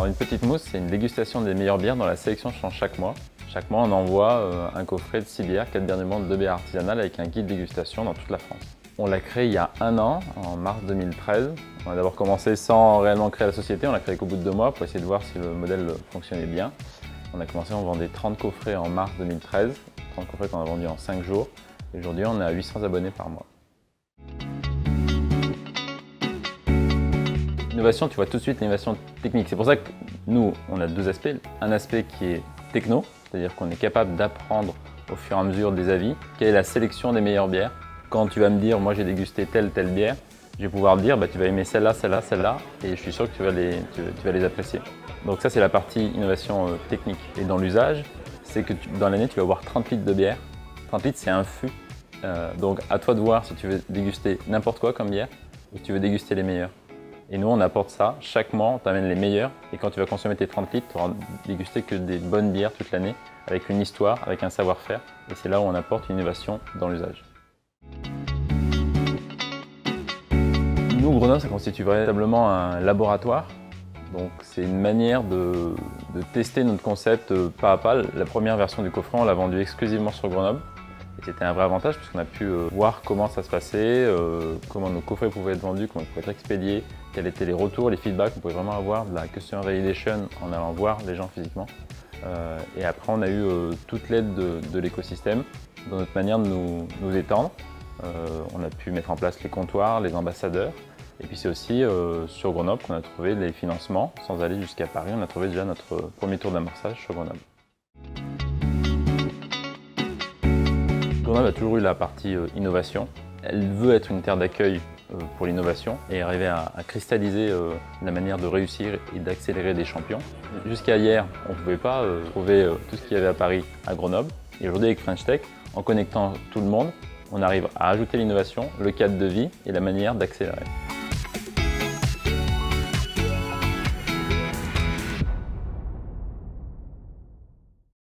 Alors une petite mousse, c'est une dégustation des meilleures bières dont la sélection change chaque mois. Chaque mois, on envoie un coffret de 6 bières, 4 bières du monde, 2 bières artisanales avec un guide dégustation dans toute la France. On l'a créé il y a 1 an, en mars 2013. On a d'abord commencé sans réellement créer la société, on l'a créé qu'au bout de 2 mois pour essayer de voir si le modèle fonctionnait bien. On a commencé, on vendait 30 coffrets en mars 2013, 30 coffrets qu'on a vendus en 5 jours. Et aujourd'hui, on est à 800 abonnés par mois. L'innovation, tu vois tout de suite l'innovation technique. C'est pour ça que nous, on a 2 aspects. Un aspect qui est techno, c'est-à-dire qu'on est capable d'apprendre au fur et à mesure des avis quelle est la sélection des meilleures bières. Quand tu vas me dire, moi j'ai dégusté telle bière, je vais pouvoir te dire, tu vas aimer celle-là, celle-là, celle-là, et je suis sûr que tu vas les apprécier. Donc ça, c'est la partie innovation technique. Et dans l'usage, c'est que dans l'année, tu vas boire 30 litres de bière. 30 litres, c'est un fût. Donc à toi de voir si tu veux déguster n'importe quoi comme bière ou si tu veux déguster les meilleures. Et nous, on apporte ça. Chaque mois, on t'amène les meilleurs. Et quand tu vas consommer tes 30 litres, tu auras dégusté que des bonnes bières toute l'année, avec une histoire, avec un savoir-faire. Et c'est là où on apporte une innovation dans l'usage. Nous, Grenoble, ça constitue véritablement un laboratoire. Donc c'est une manière de tester notre concept pas à pas. La première version du coffret, on l'a vendu exclusivement sur Grenoble. Et c'était un vrai avantage puisqu'on a pu voir comment ça se passait, comment nos coffrets pouvaient être vendus, comment ils pouvaient être expédiés, quels étaient les retours, les feedbacks. On pouvait vraiment avoir de la customer validation en allant voir les gens physiquement. Et après, on a eu toute l'aide de l'écosystème dans notre manière de nous étendre. On a pu mettre en place les comptoirs, les ambassadeurs. Et puis c'est aussi sur Grenoble qu'on a trouvé les financements. Sans aller jusqu'à Paris, on a trouvé déjà notre premier tour d'amorçage sur Grenoble. Grenoble a toujours eu la partie innovation. Elle veut être une terre d'accueil pour l'innovation et arriver à cristalliser la manière de réussir et d'accélérer des champions. Jusqu'à hier, on ne pouvait pas trouver tout ce qu'il y avait à Paris à Grenoble. Et aujourd'hui, avec French Tech, en connectant tout le monde, on arrive à ajouter l'innovation, le cadre de vie et la manière d'accélérer.